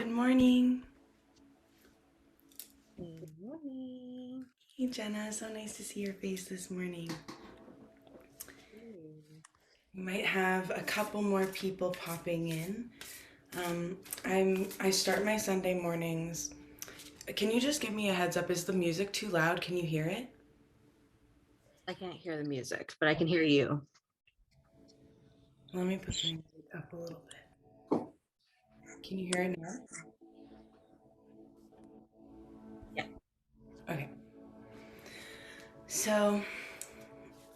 Good morning. Good morning. Hey Jenna, so nice to see your face this morning. We might have a couple more people popping in. I start my Sunday mornings. Can you just give me a heads up? Is the music too loud? Can you hear it? I can't hear the music, but I can hear you. Let me put my music up a little bit. Can you hear it now? Yeah. Okay. So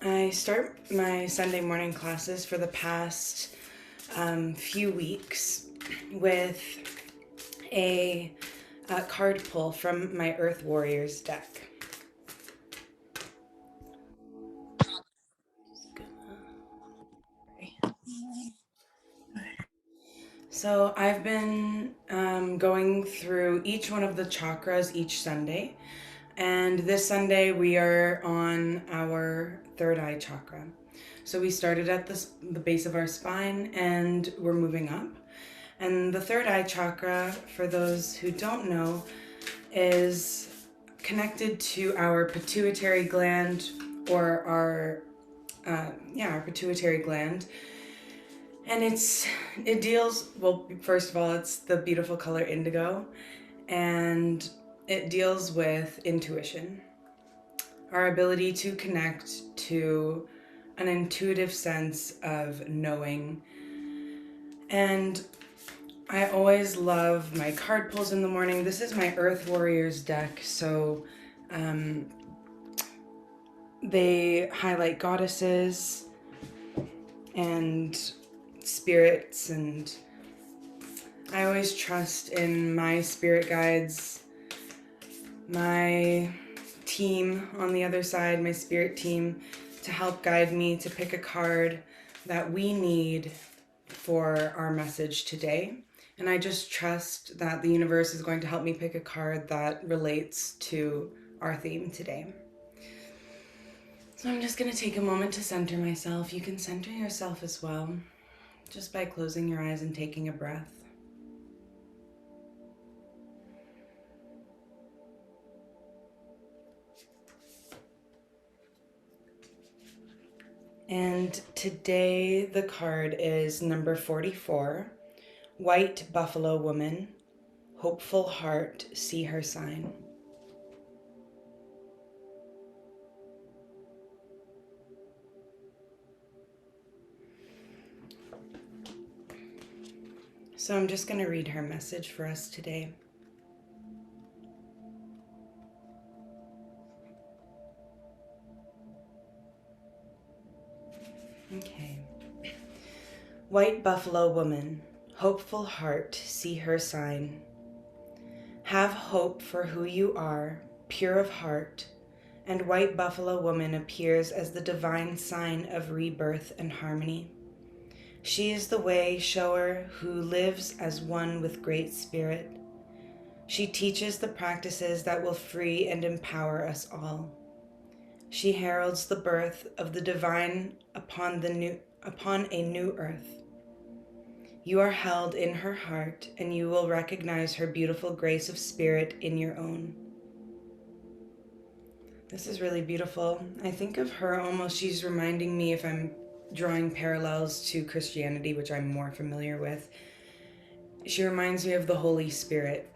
I start my Sunday morning classes for the past few weeks with a card pull from my Earth Warriors deck. So I've been going through each one of the chakras each Sunday. And this Sunday we are on our third eye chakra. So we started at the base of our spine and we're moving up. And the third eye chakra, for those who don't know, is connected to our pituitary gland, or our pituitary gland. And it deals, well, first of all, it's the beautiful color indigo, and it deals with intuition, our ability to connect to an intuitive sense of knowing. And I always love my card pulls in the morning. This is my Earth Warriors deck, so they highlight goddesses and spirits, and I always trust in my spirit guides, my team on the other side, my spirit team, to help guide me to pick a card that we need for our message today. And I just trust that the universe is going to help me pick a card that relates to our theme today. So I'm just going to take a moment to center myself. You can center yourself as well, just by closing your eyes and taking a breath. And today the card is number 44, White Buffalo Woman, Hopeful Heart, See Her Sign. So I'm just going to read her message for us today. Okay. White Buffalo Woman, Hopeful Heart, See Her Sign. Have hope for who you are, pure of heart, and White Buffalo Woman appears as the divine sign of rebirth and harmony. She is the way shower who lives as one with Great Spirit. She teaches the practices that will free and empower us all. She heralds the birth of the divine upon a new earth. You are held in her heart, and you will recognize her beautiful grace of spirit in your own. This is really beautiful. I think of her almost, she's reminding me, if I'm drawing parallels to Christianity, which I'm more familiar with, she reminds me of the Holy Spirit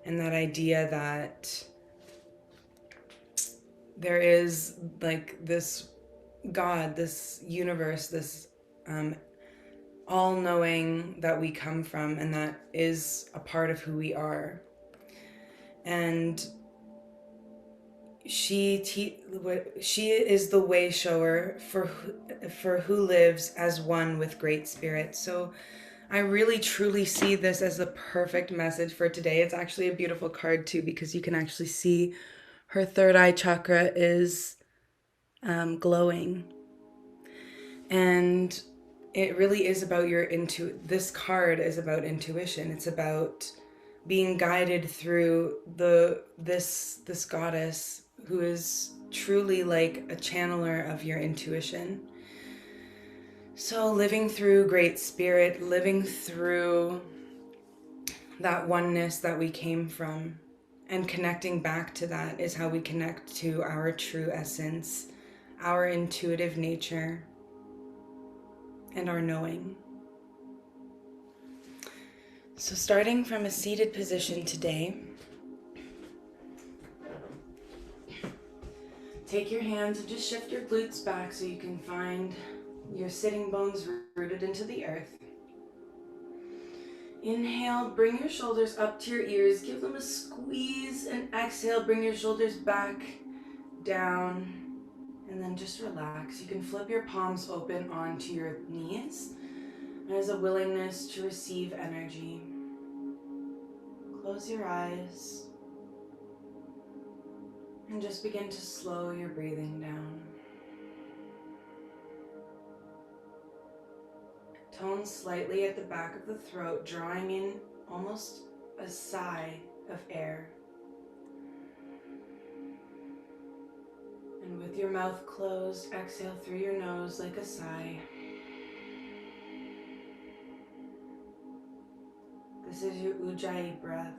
and that idea that there is like this God, this universe, this all-knowing that we come from, and that is a part of who we are. And she is the way shower for who lives as one with Great Spirit. So I really truly see this as a perfect message for today. It's actually a beautiful card too, because you can actually see her third eye chakra is glowing. And it really is about this card is about intuition. It's about being guided through this goddess who is truly like a channeler of your intuition. So living through Great Spirit, living through that oneness that we came from. And connecting back to that is how we connect to our true essence, our intuitive nature, and our knowing. So starting from a seated position today, take your hands and just shift your glutes back so you can find your sitting bones rooted into the earth. Inhale, bring your shoulders up to your ears, give them a squeeze, and exhale, bring your shoulders back, down, and then just relax. You can flip your palms open onto your knees as a willingness to receive energy. Close your eyes and just begin to slow your breathing down. Tone slightly at the back of the throat, drawing in almost a sigh of air. And with your mouth closed, exhale through your nose like a sigh. This is your Ujjayi breath.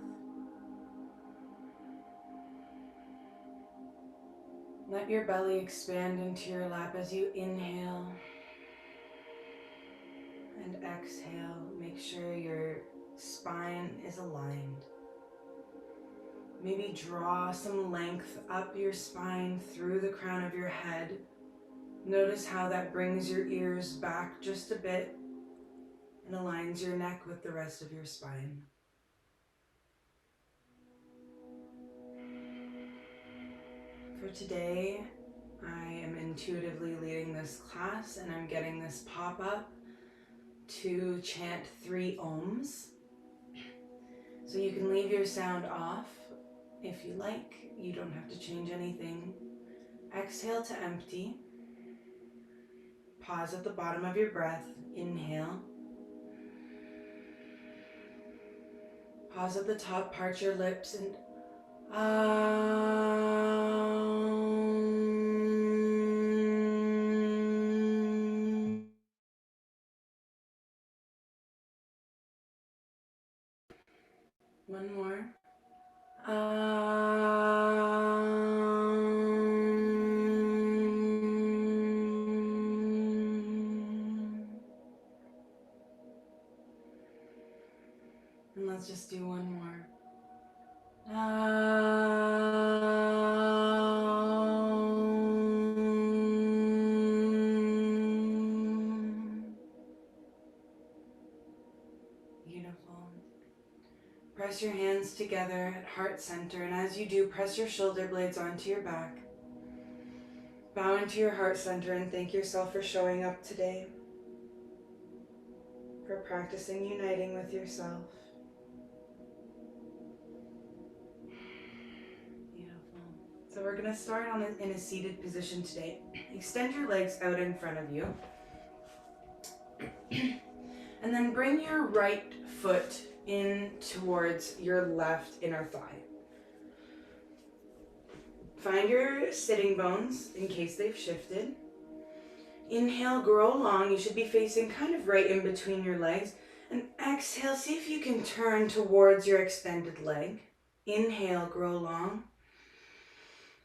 Let your belly expand into your lap as you inhale and exhale. Make sure your spine is aligned. Maybe draw some length up your spine through the crown of your head. Notice how that brings your ears back just a bit and aligns your neck with the rest of your spine. For today, I am intuitively leading this class and I'm getting this pop-up to chant 3 ohms. So you can leave your sound off if you like. You don't have to change anything. Exhale to empty. Pause at the bottom of your breath. Inhale. Pause at the top, part your lips and one more. And let's just do one more. Beautiful. Press your hands together at heart center, and as you do, press your shoulder blades onto your back. Bow into your heart center and thank yourself for showing up today, for practicing uniting with yourself. Beautiful. So we're going to start in a seated position today. Extend your legs out in front of you. And then bring your right foot in towards your left inner thigh. Find your sitting bones in case they've shifted. Inhale, grow long. You should be facing kind of right in between your legs. And exhale, see if you can turn towards your extended leg. Inhale, grow long.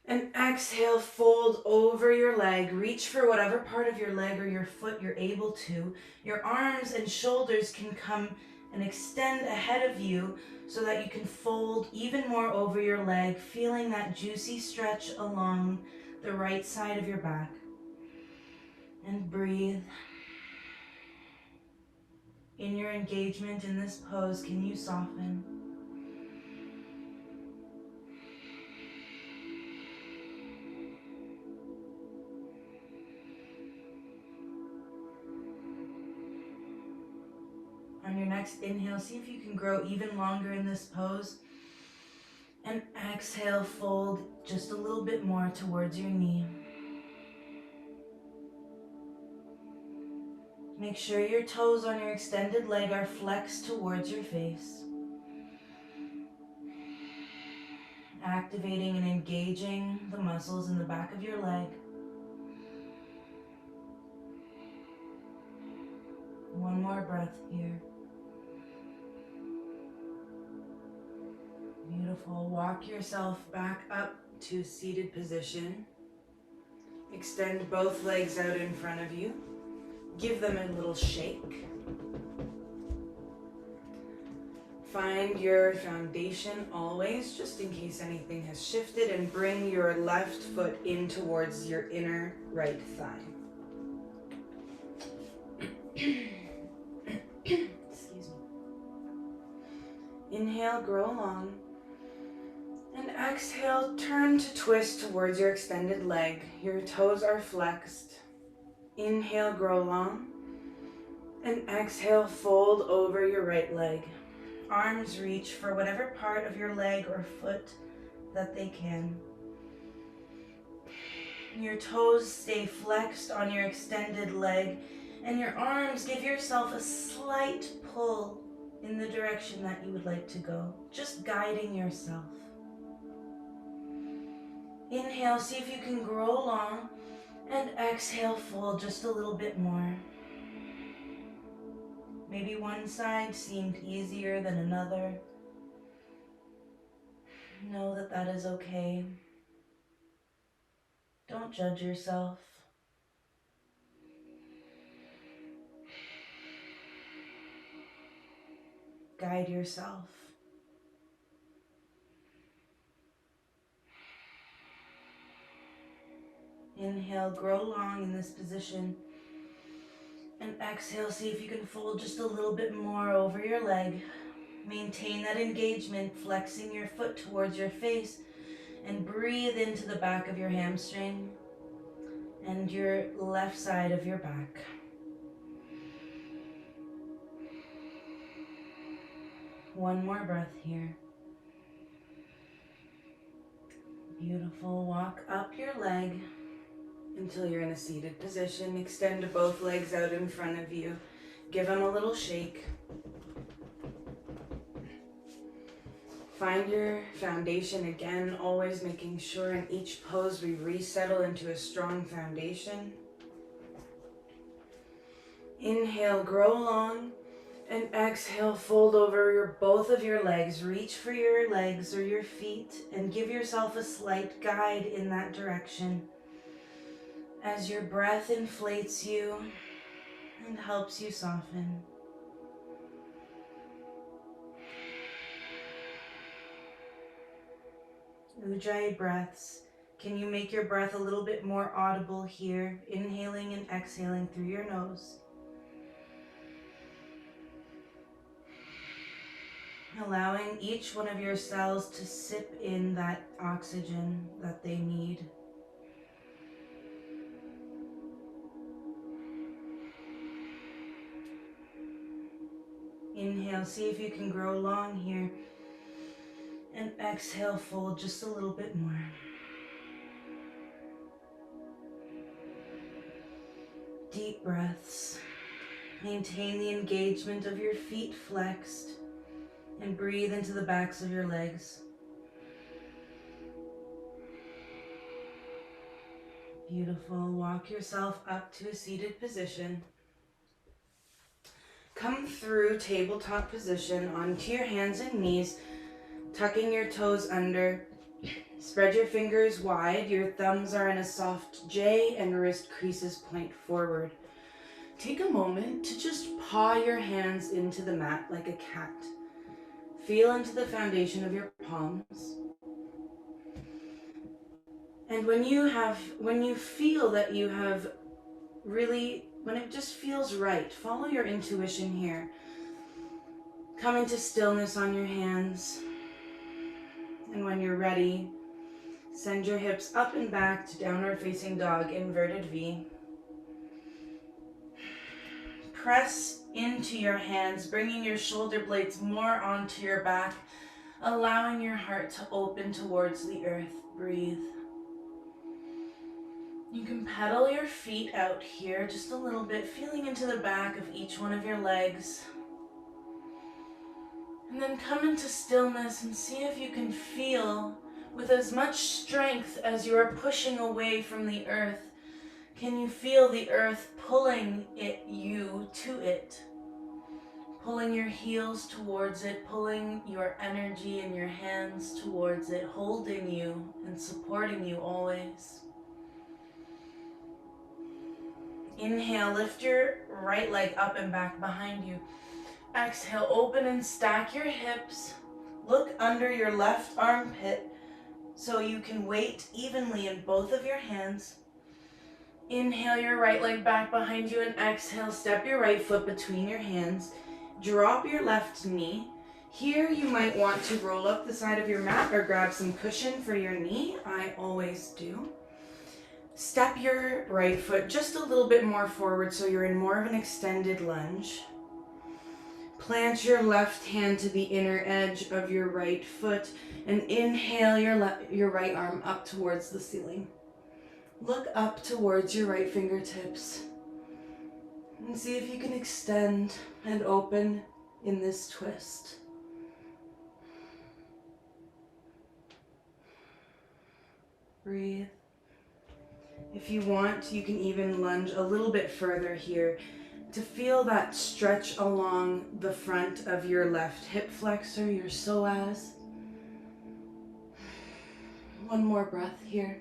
And exhale, fold over your leg. Reach for whatever part of your leg or your foot you're able to. Your arms and shoulders can come and extend ahead of you so that you can fold even more over your leg, feeling that juicy stretch along the right side of your back. And breathe. In your engagement in this pose, can you soften? On your next inhale, see if you can grow even longer in this pose. And exhale, fold just a little bit more towards your knee. Make sure your toes on your extended leg are flexed towards your face. Activating and engaging the muscles in the back of your leg. One more breath here. Beautiful. Walk yourself back up to seated position. Extend both legs out in front of you. Give them a little shake. Find your foundation always, just in case anything has shifted, and bring your left foot in towards your inner right thigh. Excuse me. Inhale, grow long. And exhale, turn to twist towards your extended leg. Your toes are flexed. Inhale, grow long. And exhale, fold over your right leg. Arms reach for whatever part of your leg or foot that they can. Your toes stay flexed on your extended leg, and your arms give yourself a slight pull in the direction that you would like to go, just guiding yourself. Inhale, see if you can grow long, and exhale, fold just a little bit more. Maybe one side seemed easier than another. Know that that is okay. Don't judge yourself. Guide yourself. Inhale, grow long in this position. And exhale, see if you can fold just a little bit more over your leg. Maintain that engagement, flexing your foot towards your face, and breathe into the back of your hamstring and your left side of your back. One more breath here. Beautiful. Walk up your leg until you're in a seated position. Extend both legs out in front of you. Give them a little shake. Find your foundation again, always making sure in each pose we resettle into a strong foundation. Inhale, grow long, and exhale, fold over both of your legs. Reach for your legs or your feet and give yourself a slight guide in that direction as your breath inflates you and helps you soften. Ujjayi breaths. Can you make your breath a little bit more audible here? Inhaling and exhaling through your nose. Allowing each one of your cells to sip in that oxygen that they need. Inhale, see if you can grow long here. And exhale, fold just a little bit more. Deep breaths. Maintain the engagement of your feet flexed and breathe into the backs of your legs. Beautiful. Walk yourself up to a seated position. Come through tabletop position onto your hands and knees, tucking your toes under. Spread your fingers wide. Your thumbs are in a soft J and wrist creases point forward. Take a moment to just paw your hands into the mat like a cat. Feel into the foundation of your palms. And when you feel that you have really, when it just feels right, follow your intuition here. Come into stillness on your hands. And when you're ready, send your hips up and back to downward facing dog, inverted V. Press into your hands, bringing your shoulder blades more onto your back, allowing your heart to open towards the earth. Breathe. You can pedal your feet out here just a little bit, feeling into the back of each one of your legs. And then come into stillness and see if you can feel, with as much strength as you are pushing away from the earth, can you feel the earth pulling you to it? pulling your heels towards it, pulling your energy and your hands towards it, holding you and supporting you always. Inhale, lift your right leg up and back behind you. Exhale, open and stack your hips. Look under your left armpit so you can weight evenly in both of your hands. Inhale your right leg back behind you and exhale, step your right foot between your hands. Drop your left knee. Here you might want to roll up the side of your mat or grab some cushion for your knee. I always do. Step your right foot just a little bit more forward so you're in more of an extended lunge. Plant your left hand to the inner edge of your right foot and inhale your right arm up towards the ceiling. Look up towards your right fingertips and see if you can extend and open in this twist. Breathe. If you want, you can even lunge a little bit further here to feel that stretch along the front of your left hip flexor, your psoas. One more breath here.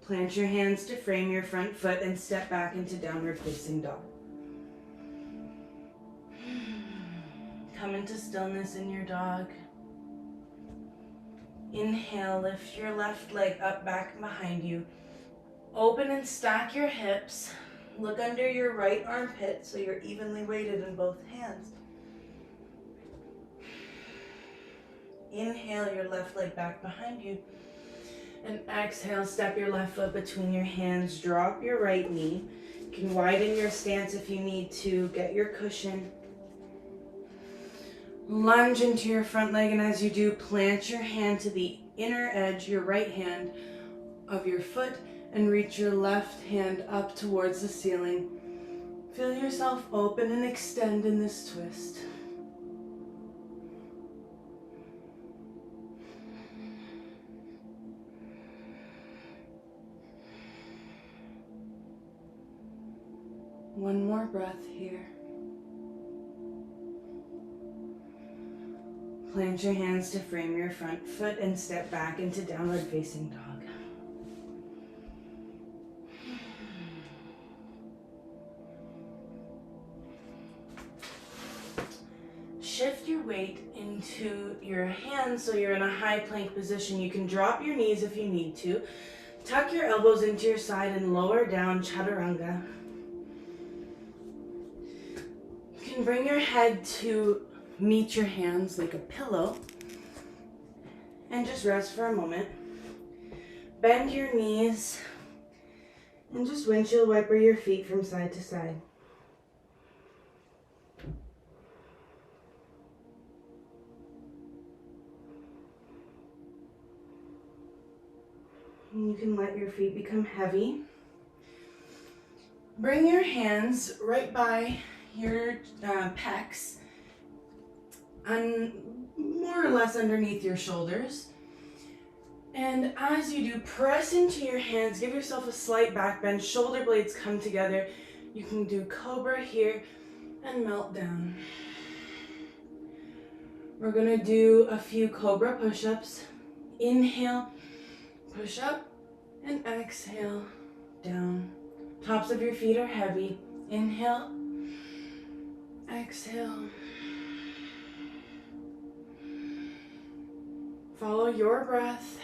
Plant your hands to frame your front foot and step back into downward facing dog. Come into stillness in your dog. Inhale, lift your left leg up, back behind you. Open and stack your hips. Look under your right armpit so you're evenly weighted in both hands. Inhale your left leg back behind you. And exhale, step your left foot between your hands. Drop your right knee. You can widen your stance if you need to. Get your cushion. Lunge into your front leg, and as you do, plant your hand to the inner edge, your right hand of your foot, and reach your left hand up towards the ceiling. Feel yourself open and extend in this twist. One more breath here. Plant your hands to frame your front foot and step back into downward facing dog. Shift your weight into your hands so you're in a high plank position. You can drop your knees if you need to. Tuck your elbows into your side and lower down chaturanga. You can bring your head to meet your hands like a pillow and just rest for a moment. Bend your knees and just windshield wiper your feet from side to side. And you can let your feet become heavy. Bring your hands right by your pecs and more or less underneath your shoulders. And as you do, press into your hands, give yourself a slight back bend, shoulder blades come together. You can do cobra here and melt down. We're gonna do a few cobra push-ups. Inhale, push up, and exhale, down. Tops of your feet are heavy. Inhale, exhale. Follow your breath.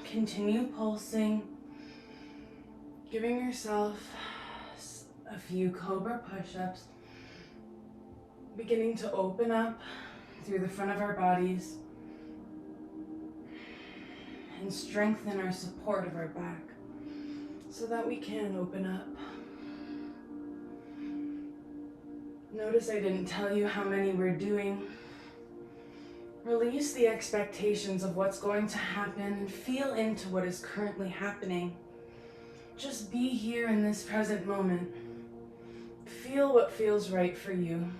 Continue pulsing. Giving yourself a few cobra push-ups. Beginning to open up through the front of our bodies and strengthen our support of our back so that we can open up. Notice I didn't tell you how many we're doing. Release the expectations of what's going to happen and feel into what is currently happening. Just be here in this present moment. Feel what feels right for you.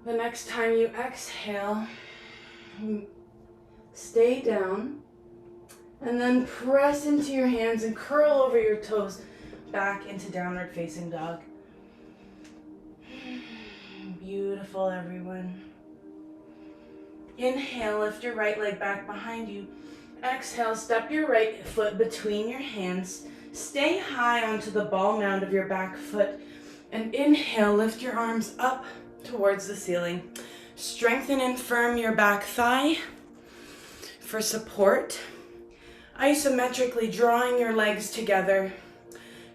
The next time you exhale, stay down and then press into your hands and curl over your toes. back into downward facing dog. Beautiful, everyone. Inhale, lift your right leg back behind you. Exhale, step your right foot between your hands. Stay high onto the ball mound of your back foot. And inhale, lift your arms up towards the ceiling. Strengthen and firm your back thigh for support. Isometrically drawing your legs together.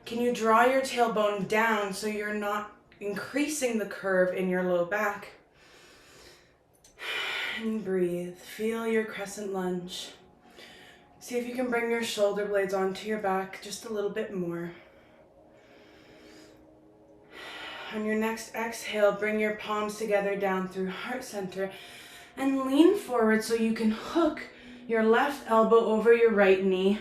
Can you draw your tailbone down so you're not increasing the curve in your low back? And breathe. Feel your crescent lunge. See if you can bring your shoulder blades onto your back just a little bit more. On your next exhale, bring your palms together down through heart center and lean forward so you can hook your left elbow over your right knee.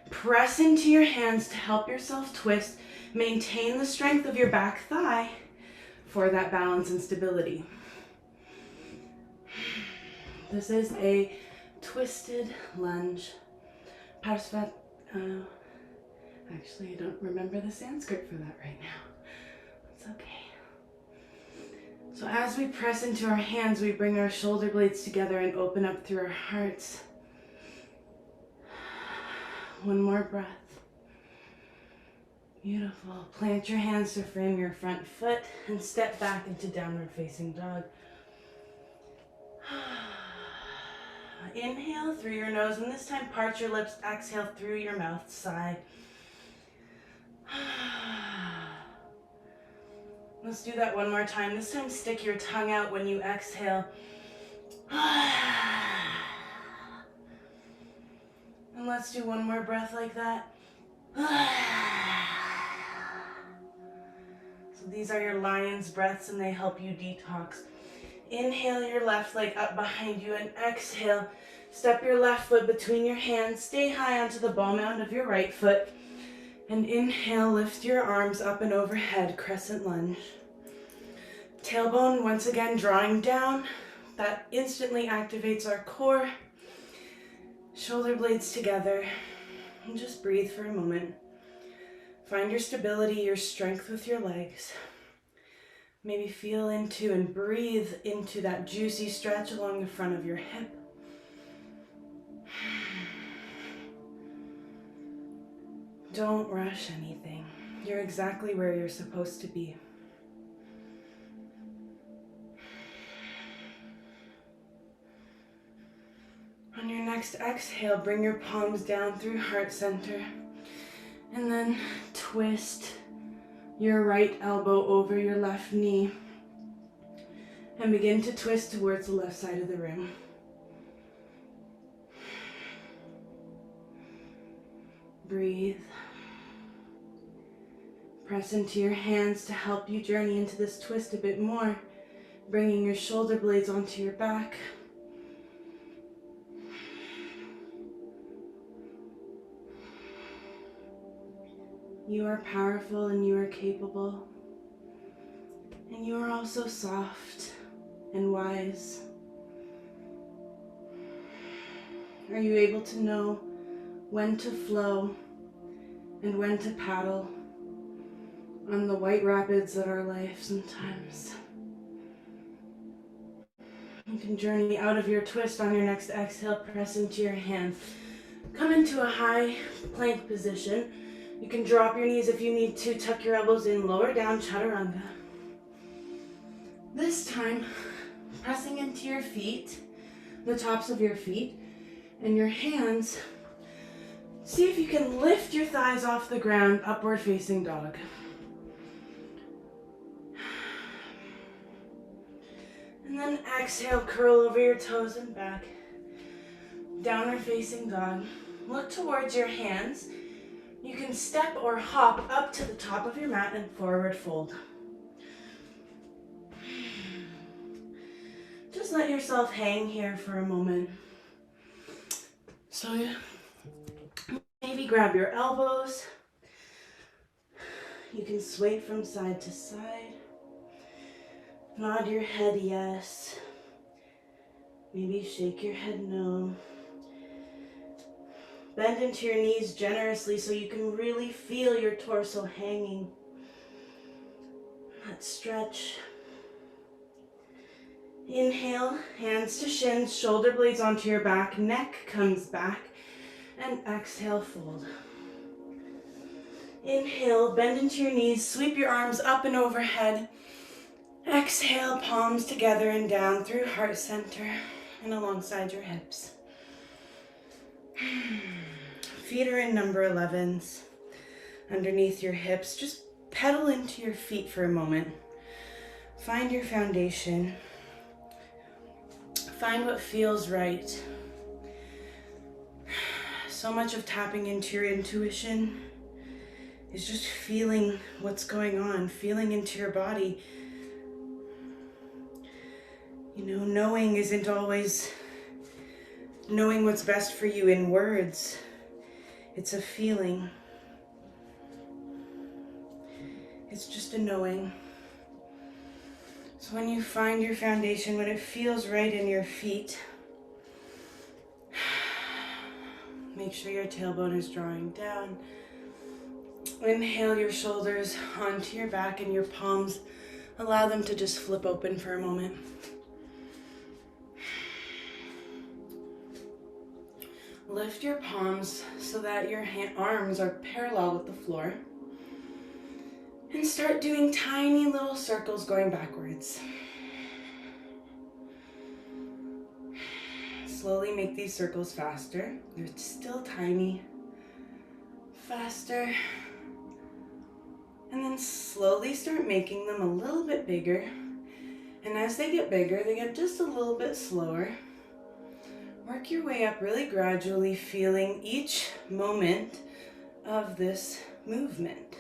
Press into your hands to help yourself twist. Maintain the strength of your back thigh for that balance and stability. This is a twisted lunge. Actually, I don't remember the Sanskrit for that right now. It's okay. So as we press into our hands, we bring our shoulder blades together and open up through our hearts. One more breath. Beautiful. Plant your hands to frame your front foot and step back into downward facing dog. Inhale through your nose, and this time part your lips. Exhale through your mouth, sigh. Let's do that one more time. This time stick your tongue out when you exhale. And let's do one more breath like that. So these are your lion's breaths and they help you detox. Inhale your left leg up behind you and exhale. Step your left foot between your hands. Stay high onto the ball mound of your right foot. And inhale, lift your arms up and overhead, crescent lunge. Tailbone once again drawing down. That instantly activates our core. Shoulder blades together. And just breathe for a moment. Find your stability, your strength with your legs. Maybe feel into and breathe into that juicy stretch along the front of your hip. Don't rush anything. You're exactly where you're supposed to be. On your next exhale, bring your palms down through heart center. And then twist your right elbow over your left knee. And begin to twist towards the left side of the room. Breathe. Press into your hands to help you journey into this twist a bit more, bringing your shoulder blades onto your back. You are powerful and you are capable. And you are also soft and wise. Are you able to know when to flow and when to paddle on the white rapids of our life sometimes? You can journey out of your twist on your next exhale, press into your hands. Come into a high plank position. You can drop your knees if you need to, tuck your elbows in, lower down, chaturanga. This time, pressing into your feet, the tops of your feet, and your hands. See if you can lift your thighs off the ground, upward facing dog. And then exhale, curl over your toes and back. Downward facing dog. Look towards your hands. You can step or hop up to the top of your mat and forward fold. Just let yourself hang here for a moment. So maybe grab your elbows. You can sway from side to side. Nod your head yes. Maybe shake your head no. Bend into your knees generously so you can really feel your torso hanging. Let's stretch. Inhale, hands to shins, shoulder blades onto your back, neck comes back, and exhale, fold. Inhale, bend into your knees, sweep your arms up and overhead. Exhale, palms together and down through heart center and alongside your hips. Feet are in number 11s underneath your hips. Just pedal into your feet for a moment. Find your foundation. Find what feels right. So much of tapping into your intuition is just feeling what's going on, feeling into your body. You know, knowing isn't always knowing what's best for you in words. It's a feeling. It's just a knowing. So when you find your foundation, when it feels right in your feet, make sure your tailbone is drawing down. Inhale your shoulders onto your back and your palms. Allow them to just flip open for a moment. Lift your palms so that your arms are parallel with the floor. And start doing tiny little circles going backwards. Slowly make these circles faster. They're still tiny. Faster. And then slowly start making them a little bit bigger. And as they get bigger, they get just a little bit slower. Work your way up really gradually, feeling each moment of this movement.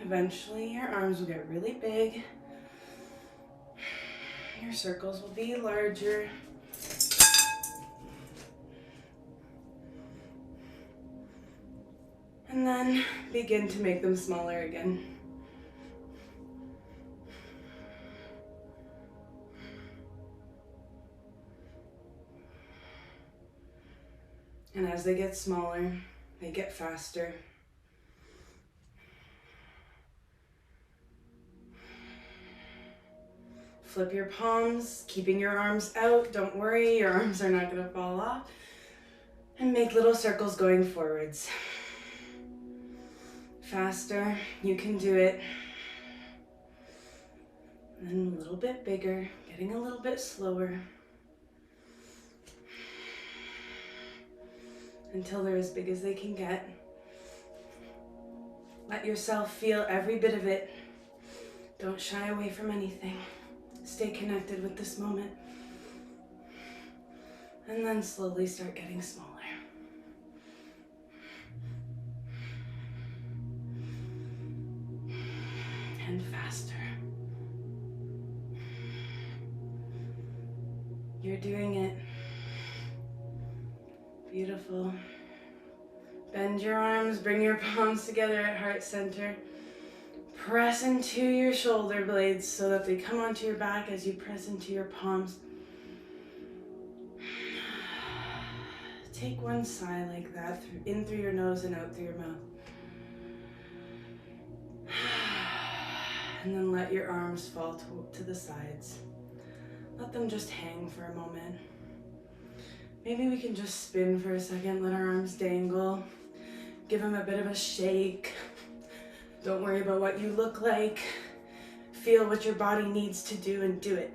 Eventually, your arms will get really big. Your circles will be larger. And then begin to make them smaller again. And as they get smaller, they get faster. Flip your palms, keeping your arms out. Don't worry, your arms are not going to fall off. And make little circles going forwards. Faster, you can do it. And then a little bit bigger, getting a little bit slower. Until they're as big as they can get. Let yourself feel every bit of it. Don't shy away from anything. Stay connected with this moment. And then slowly start getting smaller. And faster. You're doing it. Beautiful. Bend your arms, bring your palms together at heart center. Press into your shoulder blades so that they come onto your back as you press into your palms. Take one sigh like that, in through your nose and out through your mouth. And then let your arms fall to the sides. Let them just hang for a moment. Maybe we can just spin for a second, let our arms dangle. Give them a bit of a shake. Don't worry about what you look like. Feel what your body needs to do and do it.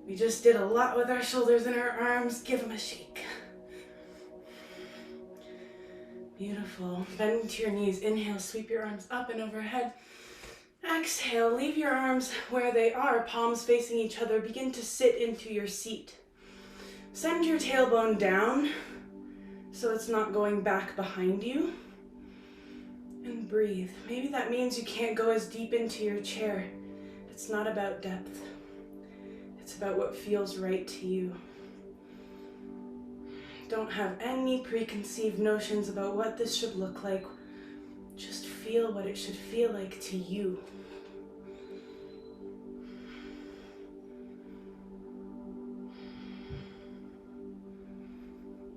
We just did a lot with our shoulders and our arms. Give them a shake. Beautiful. Bend into your knees. Inhale, sweep your arms up and overhead. Exhale, leave your arms where they are, palms facing each other. Begin to sit into your seat. Send your tailbone down so it's not going back behind you. And breathe. Maybe that means you can't go as deep into your chair. It's not about depth. It's about what feels right to you. Don't have any preconceived notions about what this should look like. Just feel what it should feel like to you.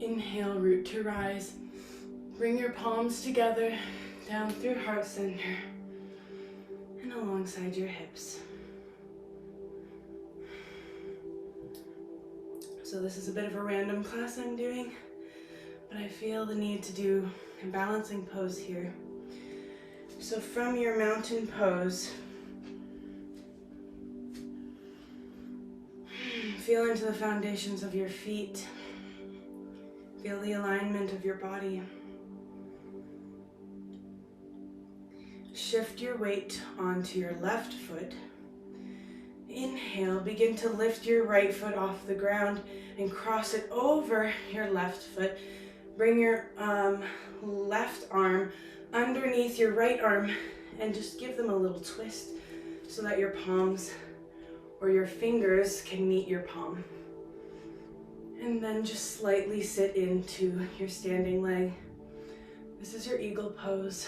Inhale, root to rise. Bring your palms together, down through heart center and alongside your hips. So this is a bit of a random class I'm doing, but I feel the need to do a balancing pose here. So from your mountain pose, feel into the foundations of your feet. Feel the alignment of your body. Shift your weight onto your left foot. Inhale, begin to lift your right foot off the ground and cross it over your left foot. Bring your left arm underneath your right arm and just give them a little twist so that your palms or your fingers can meet your palm. And then just slightly sit into your standing leg. This is your eagle pose.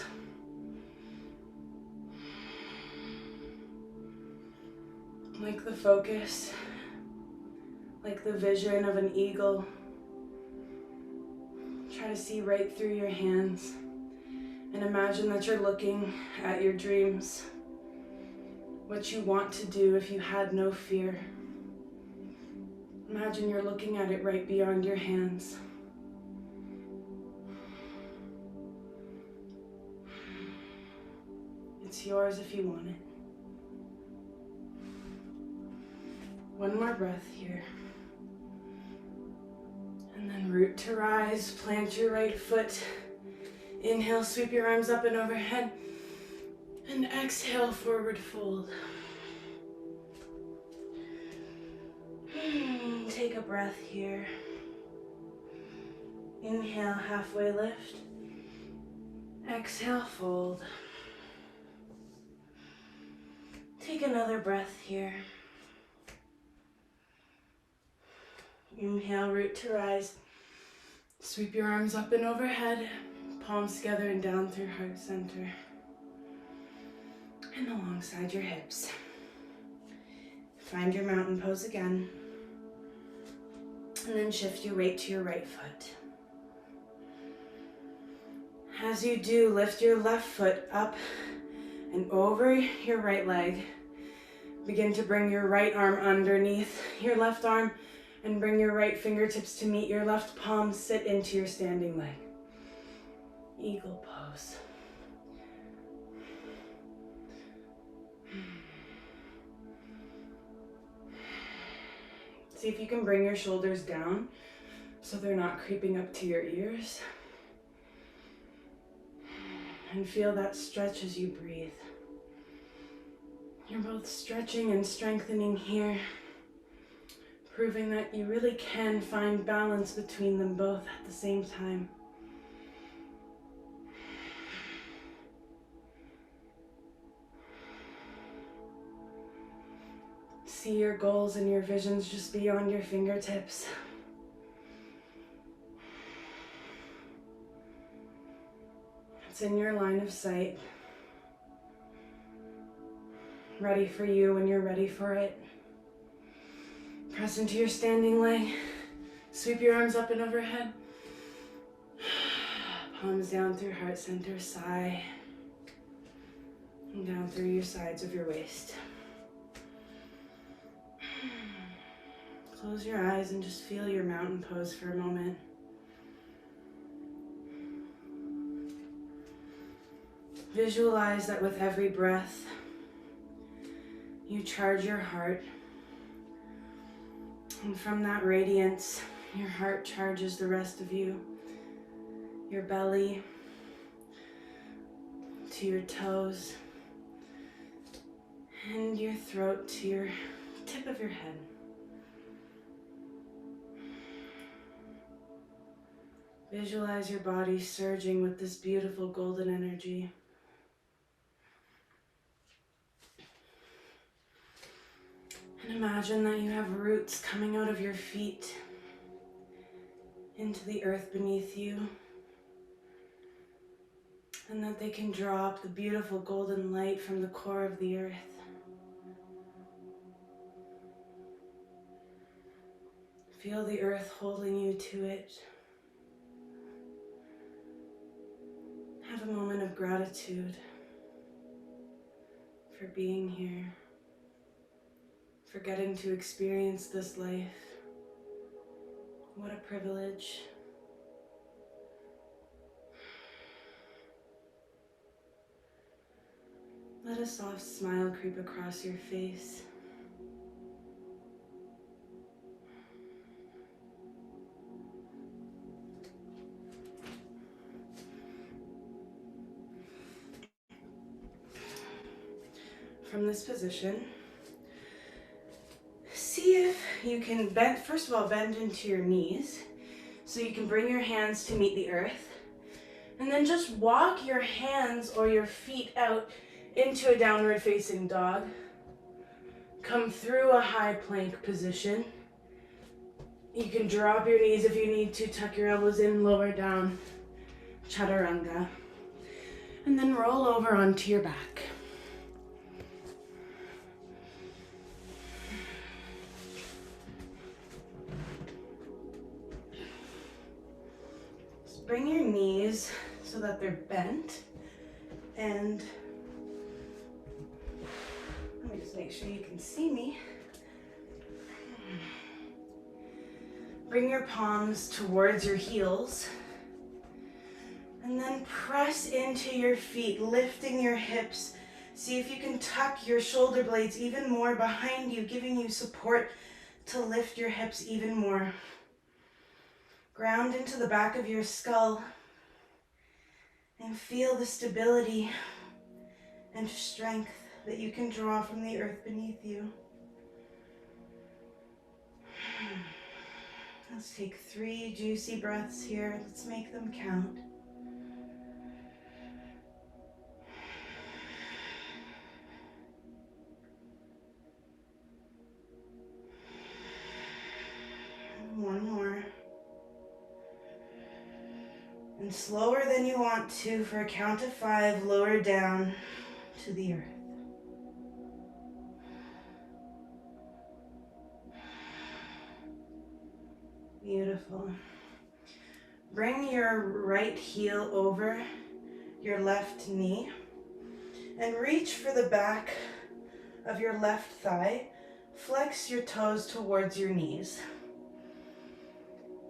Like the focus, like the vision of an eagle. Try to see right through your hands and imagine that you're looking at your dreams, what you want to do if you had no fear. Imagine you're looking at it right beyond your hands. It's yours if you want it. One more breath here. And then root to rise, plant your right foot. Inhale, sweep your arms up and overhead. And exhale, forward fold. Take a breath here. Inhale, halfway lift. Exhale, fold. Take another breath here. Inhale, root to rise. Sweep your arms up and overhead. Palms together and down through heart center. And alongside your hips. Find your mountain pose again. And then shift your weight to your right foot. As you do, lift your left foot up and over your right leg. Begin to bring your right arm underneath your left arm and bring your right fingertips to meet your left palm. Sit into your standing leg. Eagle pose. See if you can bring your shoulders down so they're not creeping up to your ears. And feel that stretch as you breathe. You're both stretching and strengthening here, proving that you really can find balance between them both at the same time. See your goals and your visions just beyond your fingertips. It's in your line of sight. Ready for you when you're ready for it. Press into your standing leg. Sweep your arms up and overhead. Palms down through heart center, sigh. And down through your sides of your waist. Close your eyes and just feel your mountain pose for a moment. Visualize that with every breath, you charge your heart. And from that radiance, your heart charges the rest of you. Your belly to your toes, and your throat to your tip of your head. Visualize your body surging with this beautiful golden energy. And imagine that you have roots coming out of your feet into the earth beneath you, and that they can draw up the beautiful golden light from the core of the earth. Feel the earth holding you to it. have a moment of gratitude for being here, for getting to experience this life. What a privilege. Let a soft smile creep across your face. From this position, see if you can bend, first of all, bend into your knees so you can bring your hands to meet the earth. And then just walk your hands or your feet out into a downward facing dog. Come through a high plank position. You can drop your knees if you need to, tuck your elbows in, lower down, chaturanga. And then roll over onto your back. Just bring your knees so that they're bent, and let me just make sure you can see me. Bring your palms towards your heels, and then press into your feet, lifting your hips. See if you can tuck your shoulder blades even more behind you, giving you support to lift your hips even more. Ground into the back of your skull and feel the stability and strength that you can draw from the earth beneath you. Let's take 3 juicy breaths here. Let's make them count. And 1 more. And slower than you want to, for a count of 5, lower down to the earth. Beautiful. Bring your right heel over your left knee and reach for the back of your left thigh. Flex your toes towards your knees.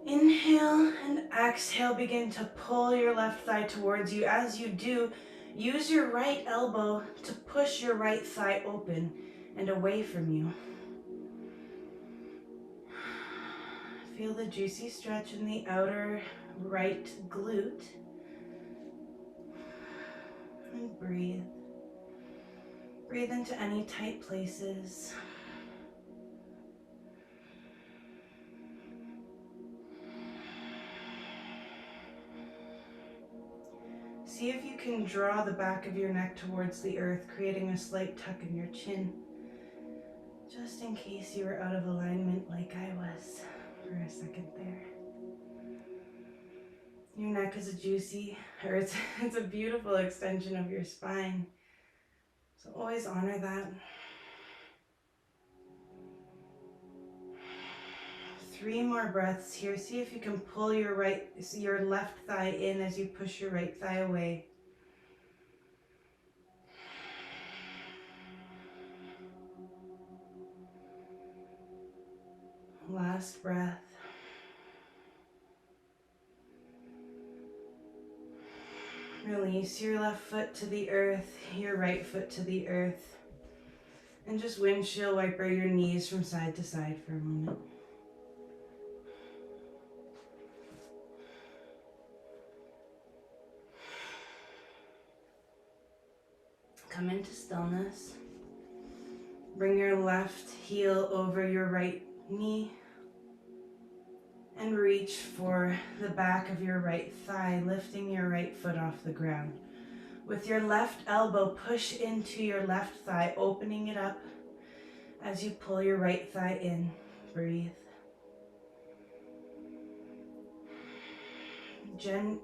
Inhale and exhale, begin to pull your left thigh towards you. As you do, use your right elbow to push your right thigh open and away from you. Feel the juicy stretch in the outer right glute. And breathe. Breathe into any tight places. See if you can draw the back of your neck towards the earth, creating a slight tuck in your chin, just in case you were out of alignment like I was for a second there. Your neck is it's a beautiful extension of your spine, so always honor that. 3 more breaths here. See if you can pull your left thigh in as you push your right thigh away. Last breath. Release your left foot to the earth, your right foot to the earth, and just windshield wiper your knees from side to side for a moment. Come into stillness. Bring your left heel over your right knee and reach for the back of your right thigh, lifting your right foot off the ground. With your left elbow, push into your left thigh, opening it up as you pull your right thigh in. Breathe.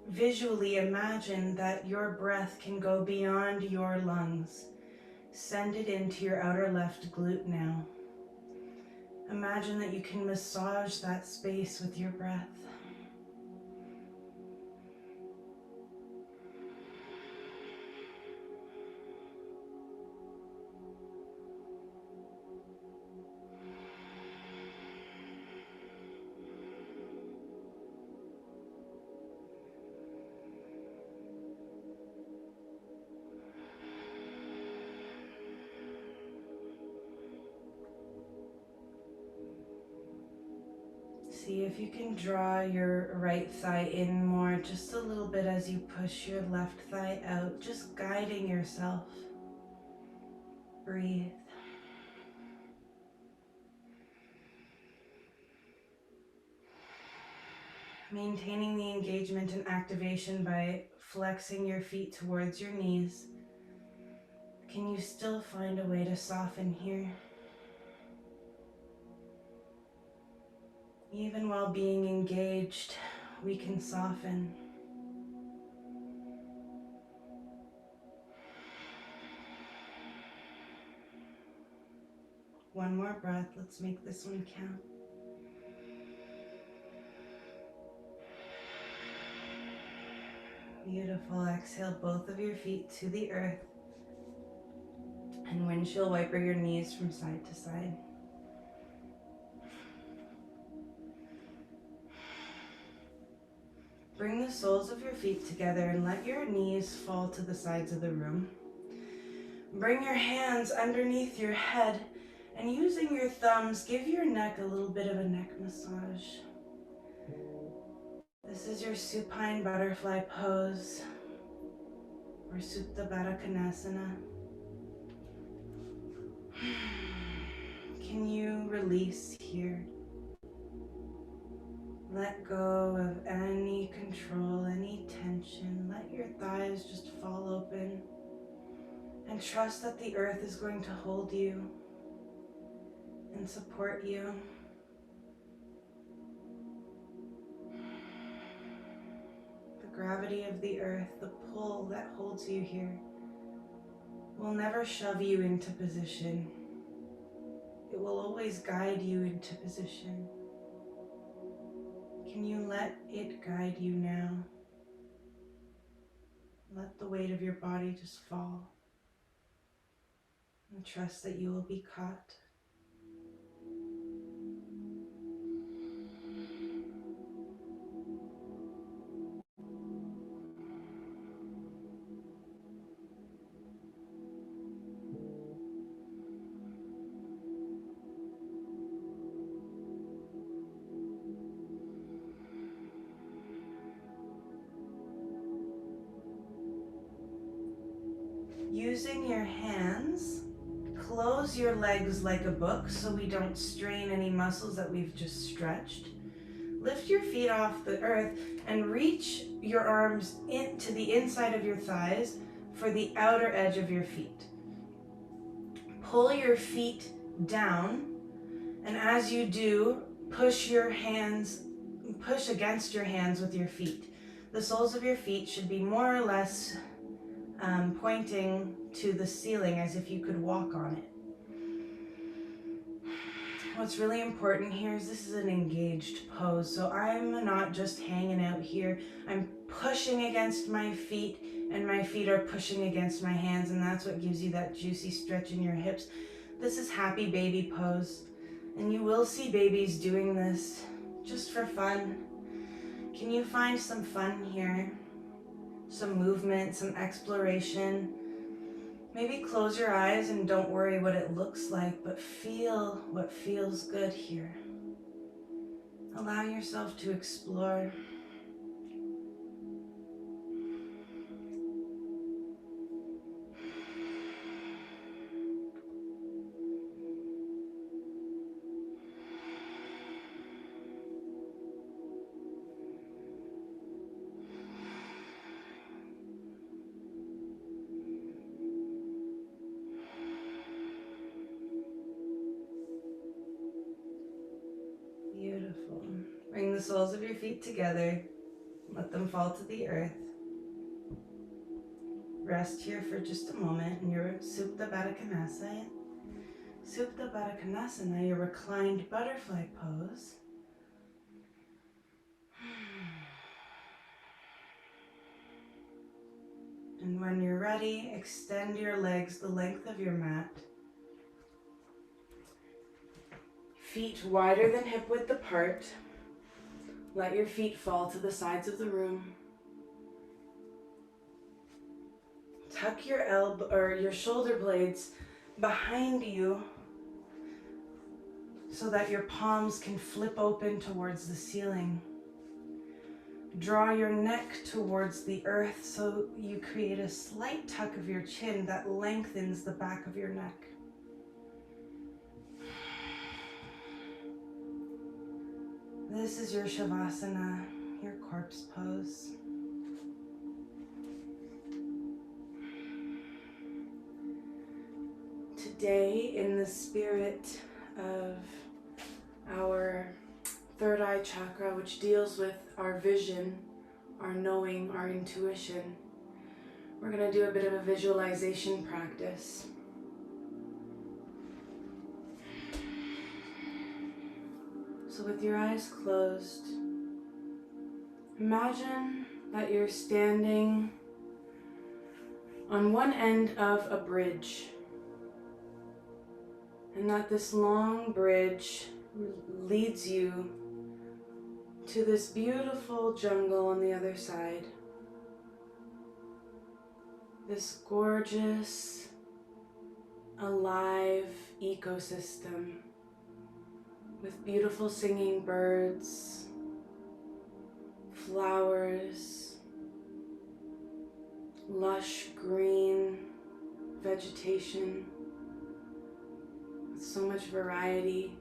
Visually imagine that your breath can go beyond your lungs. Send it into your outer left glute now. Imagine that you can massage that space with your breath. See if you can draw your right thigh in more, just a little bit as you push your left thigh out, just guiding yourself. Breathe. Maintaining the engagement and activation by flexing your feet towards your knees. Can you still find a way to soften here? Even while being engaged, we can soften. One more breath. Let's make this one count. Beautiful. Exhale both of your feet to the earth. And windshield wiper your knees from side to side. Bring the soles of your feet together and let your knees fall to the sides of the room. Bring your hands underneath your head and using your thumbs, give your neck a little bit of a neck massage. This is your supine butterfly pose or Supta Baddha Konasana. Can you release here? Let go of any control, any tension. Let your thighs just fall open and trust that the earth is going to hold you and support you. The gravity of the earth, the pull that holds you here, will never shove you into position. It will always guide you into position. Can you let it guide you now? Let the weight of your body just fall and trust that you will be caught. Using your hands, close your legs like a book so we don't strain any muscles that we've just stretched. Lift your feet off the earth and reach your arms into the inside of your thighs for the outer edge of your feet. Pull your feet down, and as you do, push against your hands with your feet. The soles of your feet should be more or less pointing to the ceiling as if you could walk on it. What's really important here is this is an engaged pose, so I'm not just hanging out here. I'm pushing against my feet, and my feet are pushing against my hands, and that's what gives you that juicy stretch in your hips. This is happy baby pose, and you will see babies doing this just for fun. Can you find some fun here? Some movement, some exploration. Maybe close your eyes and don't worry what it looks like, but feel what feels good here. Allow yourself to explore. Beautiful. Bring the soles of your feet together. Let them fall to the earth. Rest here for just a moment in your Supta Baddha Konasana. Supta Baddha Konasana, your reclined butterfly pose. And when you're ready, extend your legs the length of your mat. Feet wider than hip width apart. Let your feet fall to the sides of the room. Tuck your elbow or your shoulder blades behind you so that your palms can flip open towards the ceiling. Draw your neck towards the earth so you create a slight tuck of your chin that lengthens the back of your neck. This is your Shavasana, your corpse pose. Today, in the spirit of our third eye chakra, which deals with our vision, our knowing, our intuition, we're going to do a bit of a visualization practice. So with your eyes closed, imagine that you're standing on one end of a bridge, and that this long bridge leads you to this beautiful jungle on the other side. This gorgeous, alive ecosystem with beautiful singing birds, flowers, lush green vegetation with so much variety.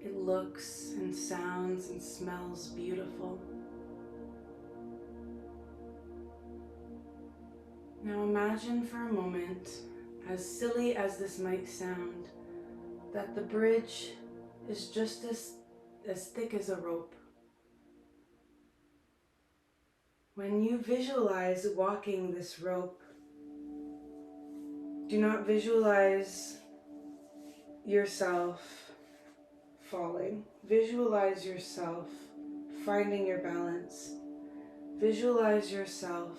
It looks and sounds and smells beautiful. Now imagine for a moment, as silly as this might sound, that the bridge is just as thick as a rope. When you visualize walking this rope, do not visualize yourself falling. Visualize yourself finding your balance. Visualize yourself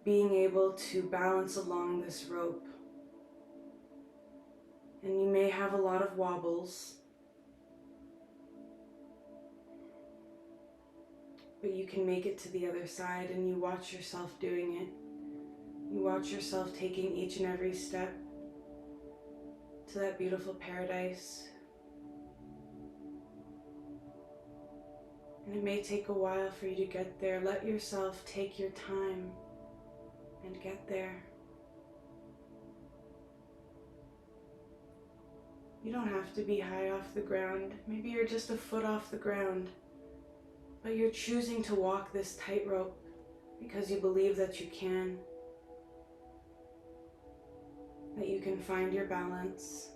being able to balance along this rope. And you may have a lot of wobbles, but you can make it to the other side, and you watch yourself doing it. You watch yourself taking each and every step to that beautiful paradise. And it may take a while for you to get there. Let yourself take your time and get there. You don't have to be high off the ground. Maybe you're just a foot off the ground, but you're choosing to walk this tightrope because you believe that you can, that you can find your balance.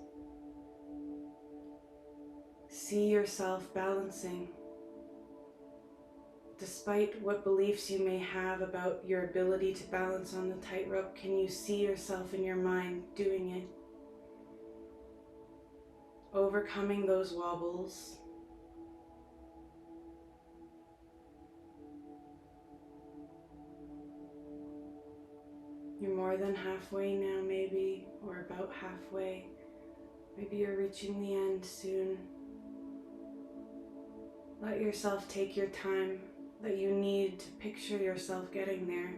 See yourself balancing. Despite what beliefs you may have about your ability to balance on the tightrope, can you see yourself in your mind doing it? Overcoming those wobbles. You're more than halfway now, maybe, or about halfway. Maybe you're reaching the end soon. Let yourself take your time that you need to picture yourself getting there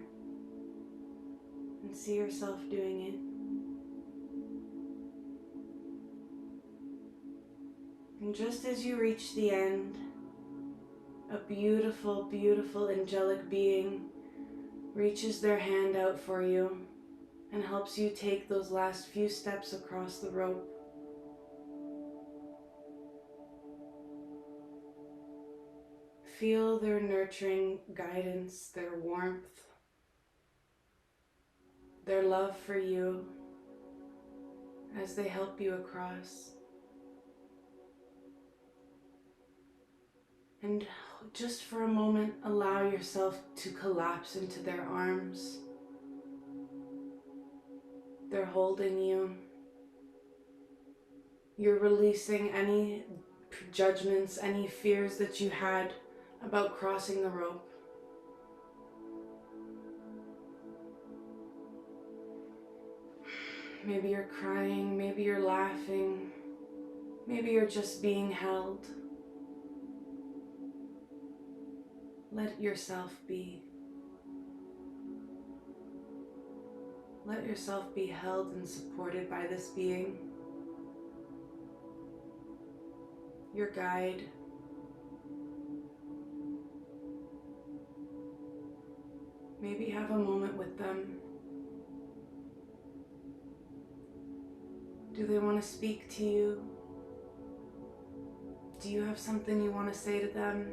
and see yourself doing it. And just as you reach the end, a beautiful, beautiful angelic being reaches their hand out for you and helps you take those last few steps across the rope. Feel their nurturing guidance, their warmth, their love for you as they help you across. And just for a moment, allow yourself to collapse into their arms. They're holding you. You're releasing any judgments, any fears that you had about crossing the rope. Maybe you're crying, maybe you're laughing, maybe you're just being held. Let yourself be. Let yourself be held and supported by this being, your guide. Maybe have a moment with them. Do they want to speak to you? Do you have something you want to say to them?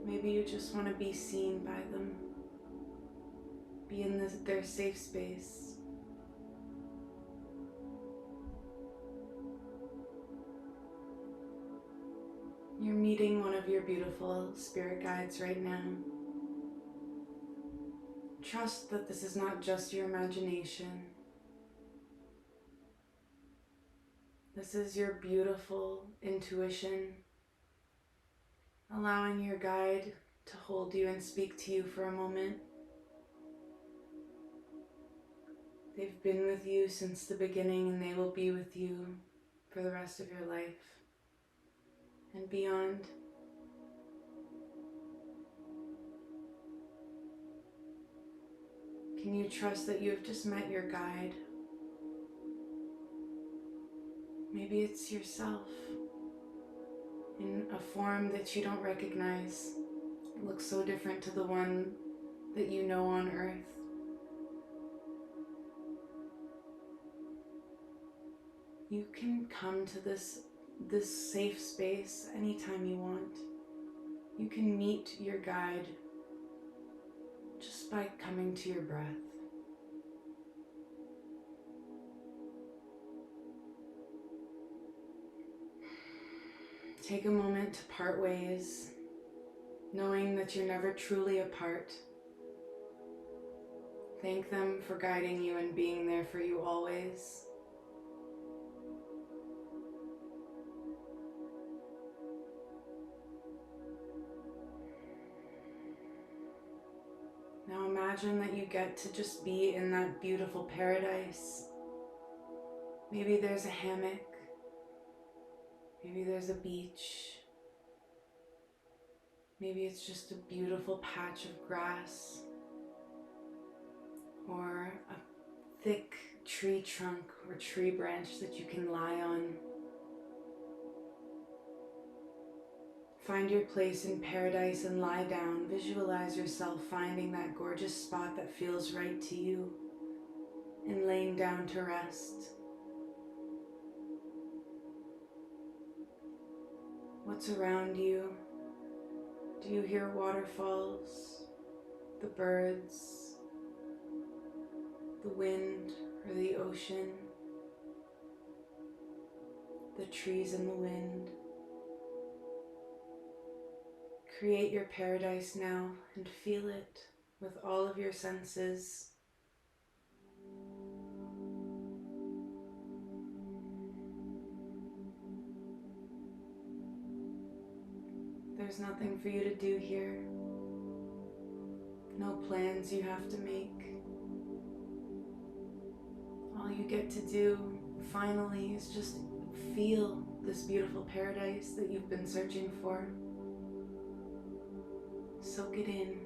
Maybe you just want to be seen by them, be in their safe space. You're meeting one of your beautiful spirit guides right now. Trust that this is not just your imagination. This is your beautiful intuition, allowing your guide to hold you and speak to you for a moment. They've been with you since the beginning, and they will be with you for the rest of your life and beyond. Can you trust that you have just met your guide? Maybe it's yourself in a form that you don't recognize. It looks so different to the one that you know on Earth. You can come to this safe space anytime you want. You can meet your guide just by coming to your breath. Take a moment to part ways, knowing that you're never truly apart. Thank them for guiding you and being there for you always. Now imagine that you get to just be in that beautiful paradise. Maybe there's a hammock. Maybe there's a beach. Maybe it's just a beautiful patch of grass or a thick tree trunk or tree branch that you can lie on. Find your place in paradise and lie down. Visualize yourself finding that gorgeous spot that feels right to you and laying down to rest. What's around you? Do you hear waterfalls, the birds, the wind or the ocean, the trees in the wind? Create your paradise now and feel it with all of your senses. There's nothing for you to do here. No plans you have to make. All you get to do finally is just feel this beautiful paradise that you've been searching for. Soak it in.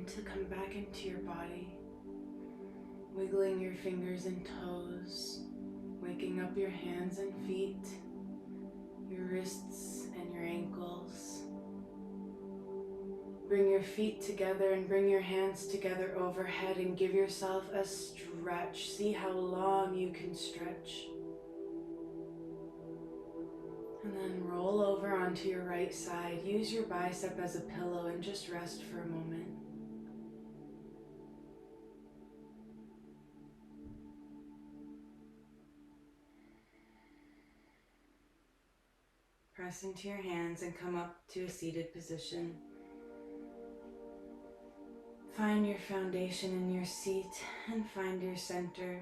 begin to come back into your body, wiggling your fingers and toes, waking up your hands and feet, your wrists and your ankles. Bring your feet together and bring your hands together overhead and give yourself a stretch. See how long you can stretch. And then roll over onto your right side. Use your bicep as a pillow and just rest for a moment. Press into your hands and come up to a seated position. Find your foundation in your seat and find your center.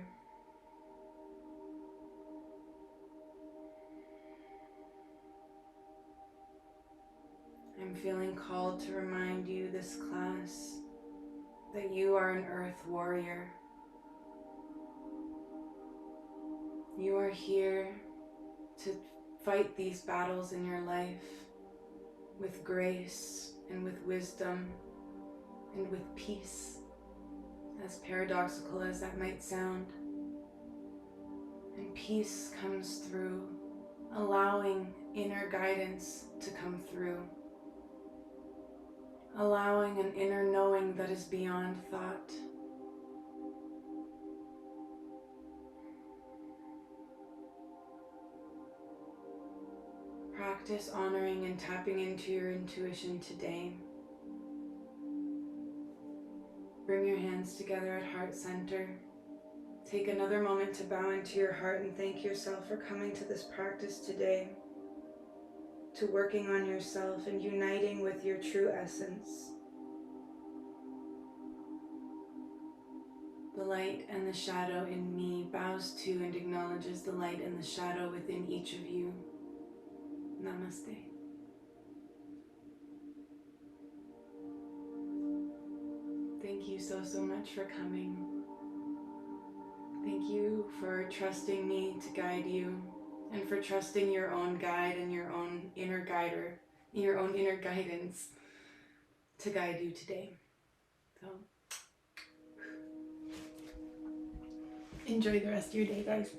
I'm feeling called to remind you this class that you are an earth warrior. You are here to fight these battles in your life with grace and with wisdom and with peace, as paradoxical as that might sound. And peace comes through allowing inner guidance to come through, allowing an inner knowing that is beyond thought. Practice honoring and tapping into your intuition today. Bring your hands together at heart center. Take another moment to bow into your heart and thank yourself for coming to this practice today, to working on yourself and uniting with your true essence. The light and the shadow in me bows to and acknowledges the light and the shadow within each of you. Namaste. Thank you so much for coming. Thank you for trusting me to guide you and for trusting your own guide and your own inner guider, your own inner guidance to guide you today. So, enjoy the rest of your day, guys.